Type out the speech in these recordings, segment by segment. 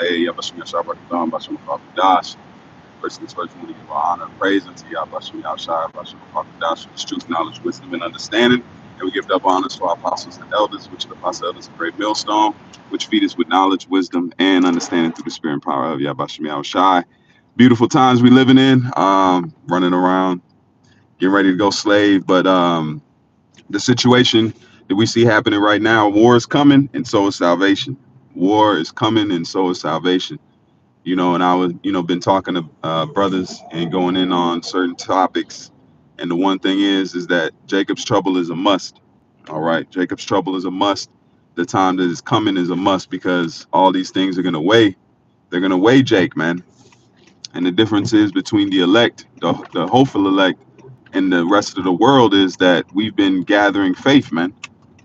Hey, Yabashim Yashabakadam, Bashim Dash. First things first, we want to give our honor and praise unto Yabashim Yashai, Bashim Dash, for this truth, knowledge, wisdom, and understanding. And we give up honors for our apostles and elders, which are the apostles elders of Great Millstone, which feed us with knowledge, wisdom, and understanding through the spirit and power of Yabashim Yashai. Beautiful times we living in, running around, getting ready to go slave. But the situation that we see happening right now, war is coming, and so is salvation. War is coming, and so is salvation. And I was, been talking to brothers and going in on certain topics. And the one thing is that Jacob's trouble is a must. All right. Jacob's trouble is a must. The time that is coming is a must because all these things are going to weigh. They're going to weigh Jake, man. And the difference is between the elect, the hopeful elect, and the rest of the world is that we've been gathering faith, man.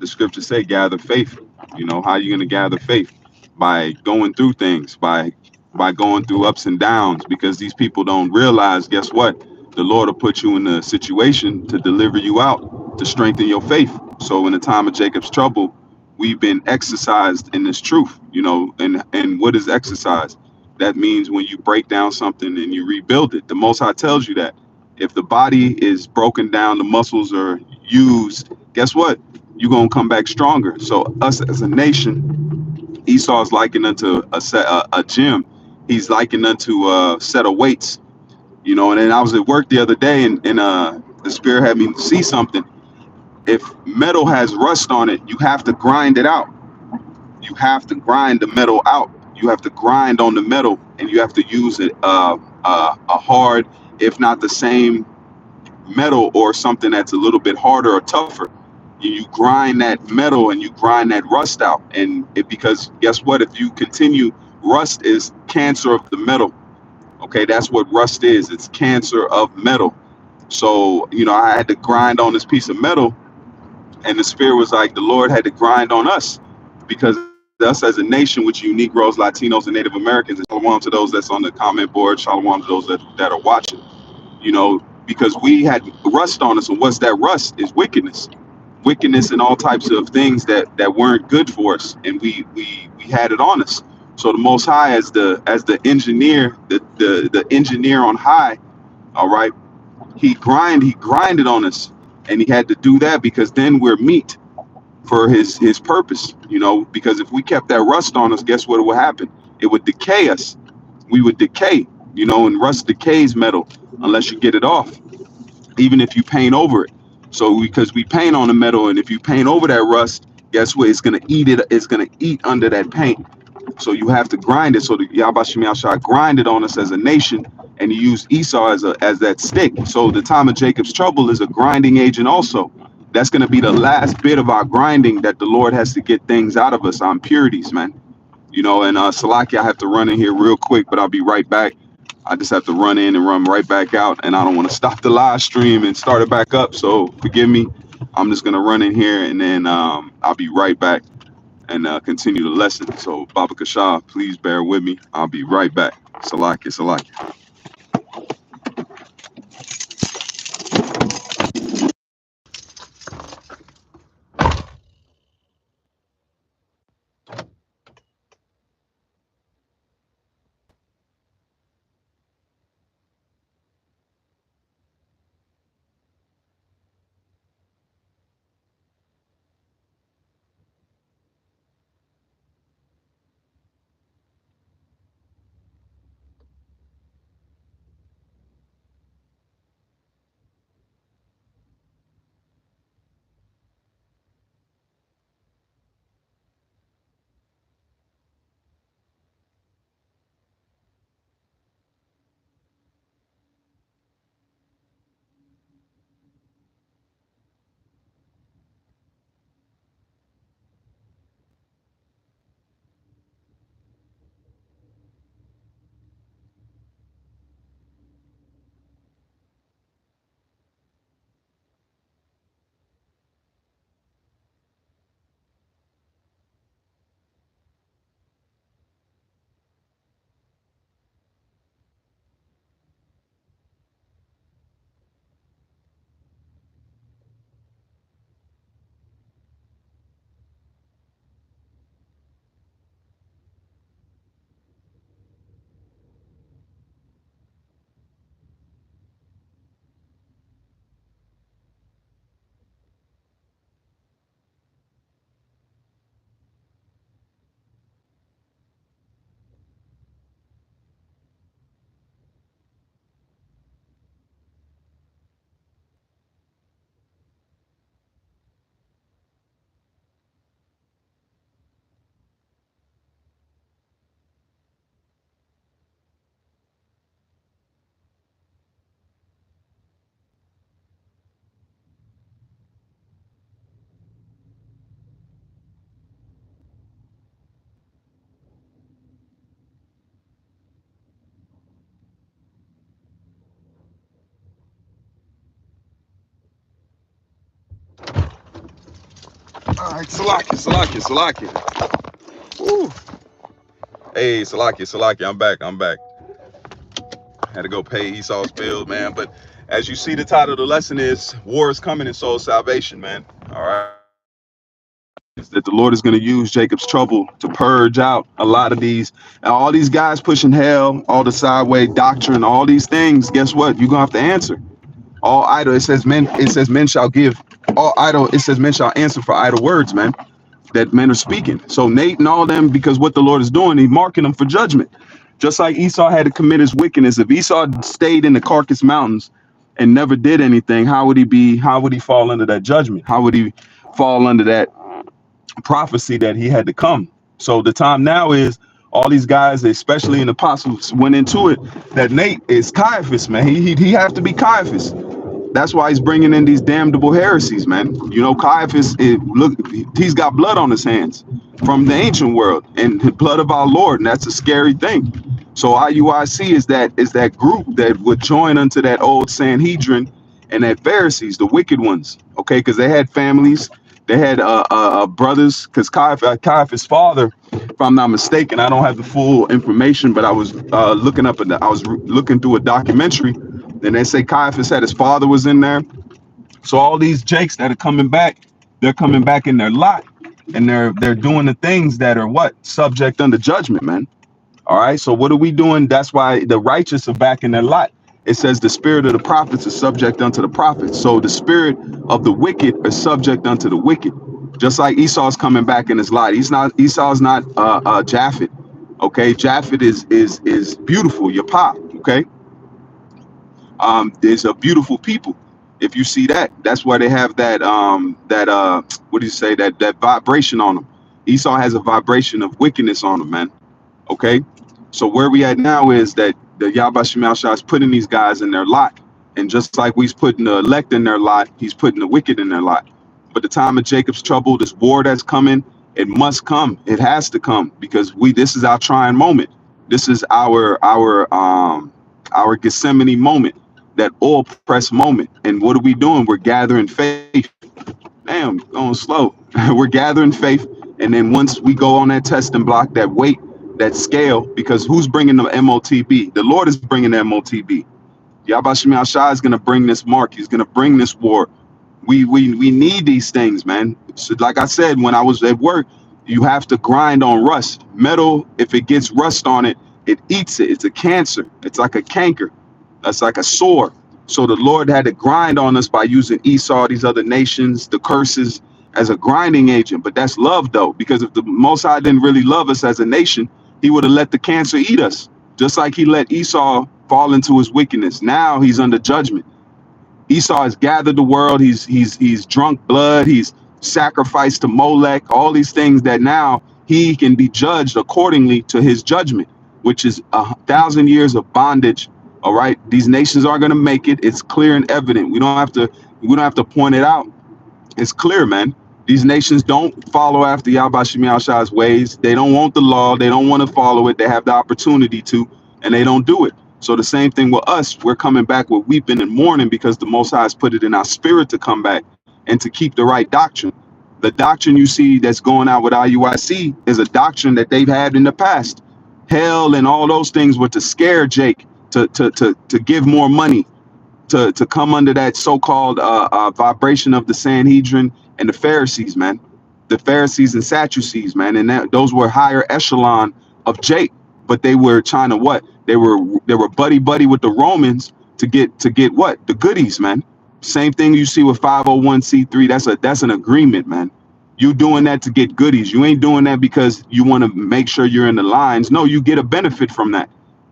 The scriptures say gather faith. How are you going to gather faith? By going through things, by going through ups and downs, because these people don't realize, guess what? The Lord will put you in a situation to deliver you out, to strengthen your faith. So in the time of Jacob's trouble, we've been exercised in this truth, and what is exercise? That means when you break down something and you rebuild it. The Most High tells you that if the body is broken down, the muscles are used, guess what? You're going to come back stronger. So us as a nation, Esau is likened unto a gym. He's likened unto a set of weights, And then I was at work the other day, and the spirit had me see something. If metal has rust on it, you have to grind it out. You have to grind the metal out. You have to grind on the metal, and you have to use a hard, if not the same metal or something that's a little bit harder or tougher. You grind that metal and you grind that rust out, and because guess what? If you continue, rust is cancer of the metal. Okay, that's what rust is. It's cancer of metal. So I had to grind on this piece of metal, and the spirit was like the Lord had to grind on us because us as a nation, which you Negroes, Latinos, and Native Americans, and shalom to those that's on the comment board, shalom to those that are watching, because we had rust on us, and what's that rust? Is wickedness and all types of things that weren't good for us, and we had it on us. So the Most High, as the engineer, the engineer on high, all right, he grinded on us, and he had to do that because then we're meat for his purpose, because if we kept that rust on us, guess what would happen? It would decay us. We would decay, and rust decays metal unless you get it off, even if you paint over it. So because we paint on the metal, and if you paint over that rust, guess what? It's gonna eat it. It's gonna eat under that paint. So you have to grind it. So the Yabashim Yashai grinded on us as a nation, and he used Esau as that stick. So the time of Jacob's trouble is a grinding agent also. That's gonna be the last bit of our grinding that the Lord has to get things out of us, our impurities, man. And Salaki, I have to run in here real quick, but I'll be right back. I just have to run in and run right back out, and I don't want to stop the live stream and start it back up. So forgive me. I'm just gonna run in here, and then I'll be right back and continue the lesson. So Baba Kasha, please bear with me. I'll be right back. Salaki, Salaki. right, Salakia. Woo. Hey, Salakia, I'm back. Had to go pay Esau's bill, man. But as you see, the title of the lesson is War is Coming and Soul Salvation, man. All right. Is that the Lord is going to use Jacob's trouble to purge out a lot of these, all these guys pushing hell, all the sideways doctrine, all these things. Guess what? You're going to have to answer. All idle, it says men shall give. All idle, it says men shall answer for idle words, man, that men are speaking. So Nate and all them, because what the Lord is doing, he's marking them for judgment. Just like Esau had to commit his wickedness. If Esau stayed in the Carcass Mountains and never did anything, how would he fall under that judgment? How would he fall under that prophecy that he had to come? So the time now is all these guys, especially in the apostles, went into it. That Nate is Caiaphas, man. He have to be Caiaphas. That's why he's bringing in these damnable heresies, man. You know, Caiaphas, look, he's got blood on his hands from the ancient world and the blood of our Lord, and that's a scary thing. So IUIC is that group that would join unto that old Sanhedrin and that Pharisees, the wicked ones, okay? Because they had families, they had brothers. Because Caiaphas' father, if I'm not mistaken, I don't have the full information, but I was looking through a documentary. And they say Caiaphas said his father was in there. So all these Jakes that are coming back, they're coming back in their lot, and they're doing the things that are what? Subject under judgment, man. All right. So what are we doing? That's why the righteous are back in their lot. It says the spirit of the prophets is subject unto the prophets. So the spirit of the wicked is subject unto the wicked. Just like Esau's coming back in his lot. Esau's not Japhet. Okay. Japhet is beautiful, your pop. Okay. There's a beautiful people. If you see that, that's why they have that what do you say, that vibration on them. Esau has a vibration of wickedness on them, man. Okay, so where we at now is that the Yahweh Shemel Shah is putting these guys in their lot, and just like we's putting the elect in their lot, he's putting the wicked in their lot. But the time of Jacob's trouble, this war that's coming, it must come. It has to come, because this is our trying moment. This is our Gethsemane moment, that oil press moment. And what are we doing? We're gathering faith. Damn, going slow. We're gathering faith, and then once we go on that testing block, that weight, that scale, because who's bringing the MOTB? The Lord is bringing the MOTB. Yahweh Shemel Shah is going to bring this mark. He's going to bring this war. We need these things, man. So like I said, when I was at work, you have to grind on rust. Metal, if it gets rust on it, it eats it. It's a cancer. It's like a canker. That's like a sore. So the Lord had to grind on us by using Esau, these other nations, the curses, as a grinding agent. But that's love, though, because if the Most High didn't really love us as a nation, he would have let the cancer eat us, just like he let Esau fall into his wickedness. Now he's under judgment. Esau has gathered the world. He's drunk blood. He's sacrificed to Molech. All these things that now he can be judged accordingly to his judgment, which is 1,000 years of bondage. All right, these nations are going to make it. It's clear and evident. We don't have to point it out. It's clear, man. These nations don't follow after Yahweh Shemel Shah's ways. They don't want the law. They don't want to follow it. They have the opportunity to, and they don't do it. So the same thing with us. We're coming back with weeping and mourning, because the Most High has put it in our spirit to come back and to keep the right doctrine. The doctrine you see that's going out with IUIC is a doctrine that they've had in the past. Hell and all those things were to scare Jake, to give more money, to come under that so-called vibration of the Sanhedrin and the Pharisees, man. The Pharisees and Sadducees, man. And those were higher echelon of Jake, but they were trying to what? They were buddy with the Romans to get what? The goodies, man. Same thing you see with 501c3. That's an agreement, man. You doing that to get goodies. You ain't doing that because you want to make sure you're in the lines. No, you get a benefit from that.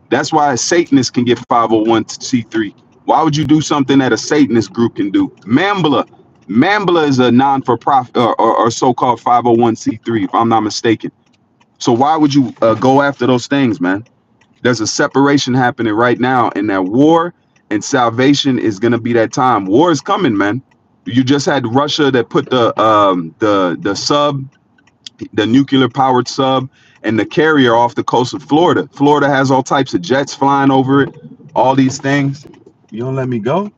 That's why a Satanist can get 501c3. Why would you do something that a Satanist group can do? Mambla is a non-for-profit or so-called 501c3, if I'm not mistaken. So why would you go after those things, man? There's a separation happening right now, and that war and salvation is going to be that time. War is coming, man. You just had Russia that put the sub, the nuclear-powered sub, and the carrier off the coast of Florida. Florida has all types of jets flying over it, all these things. You don't let me go?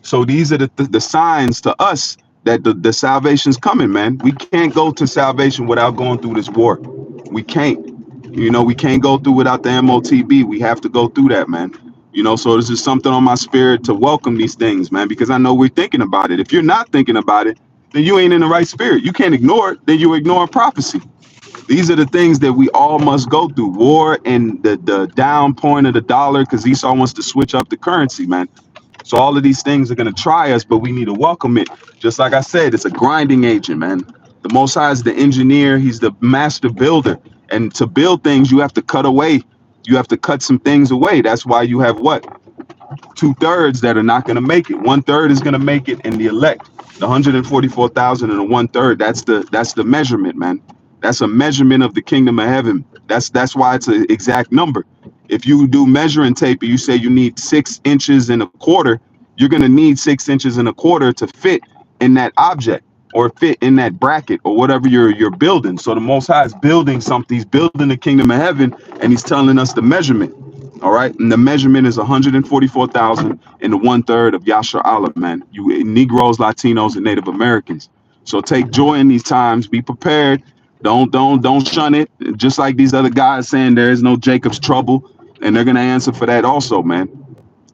So these are the signs to us that the salvation's coming, man. We can't go to salvation without going through this war. We can't. We can't go through without the MOTB. We have to go through that, man. So this is something on my spirit to welcome these things, man, because I know we're thinking about it. If you're not thinking about it, then you ain't in the right spirit. You can't ignore it. Then you're ignoring prophecy. These are the things that we all must go through. War and the down point of the dollar, because Esau wants to switch up the currency, man. So all of these things are going to try us, but we need to welcome it. Just like I said, it's a grinding agent, man. The Most High is the engineer. He's the master builder. And to build things, you have to cut away. You have to cut some things away. That's why you have what? 2/3 that are not going to make it. 1/3 is going to make it in the elect. The 144,000 and the 1/3. That's the measurement, man. That's a measurement of the kingdom of heaven. That's why it's an exact number. If you do measuring tape and you say you need 6 inches and a quarter, you're going to need 6 inches and a quarter to fit in that object or fit in that bracket or whatever you're building. So the Most High is building something. He's building the kingdom of heaven, and he's telling us the measurement. All right, and the measurement is 144,000 and the 1/3 of Yasha Allah, man. You Negroes, Latinos, and Native Americans. So take joy in these times. Be prepared. Don't shun it. Just like these other guys saying there is no Jacob's trouble, and they're gonna answer for that also, man.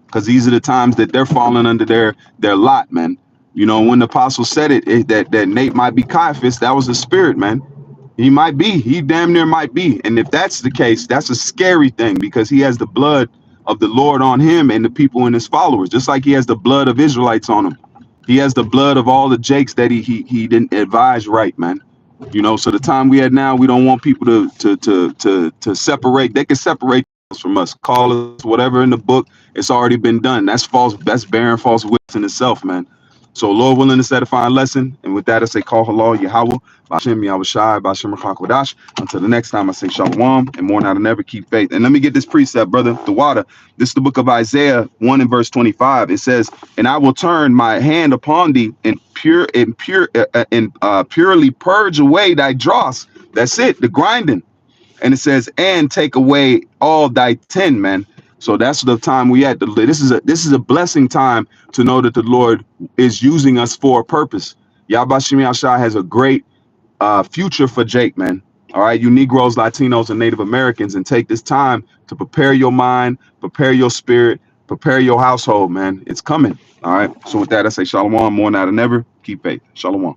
Because these are the times that they're falling under their lot, man. When the apostle said that Nate might be Caiaphas, that was a spirit, man. He might be. He damn near might be. And if that's the case, that's a scary thing because he has the blood of the Lord on him and the people and his followers, just like he has the blood of Israelites on him. He has the blood of all the Jakes that he didn't advise right, man. So the time we had now, we don't want people to separate. They can separate us from us, call us whatever in the book. It's already been done. That's false. That's bearing false witness in itself, man. So Lord willing, to edifying lesson. And with that, I say call halal Yahweh, Bashem Yahushai, Bashem Rakakwadash. Until the next time, I say shalom, and more now than ever, keep faith. And let me get this precept, brother, the water. This is the book of Isaiah 1 and verse 25. It says, and I will turn my hand upon thee and purely purge away thy dross. That's it, the grinding. And it says, and take away all thy tin, man. So that's the time we at. This is a blessing time to know that the Lord is using us for a purpose. Yahweh Shem Yahshua has a great future for Jake, man. All right, you Negroes, Latinos, and Native Americans, and take this time to prepare your mind, prepare your spirit, prepare your household, man. It's coming. All right. So with that, I say shalom, more now than ever. Keep faith. Shalom.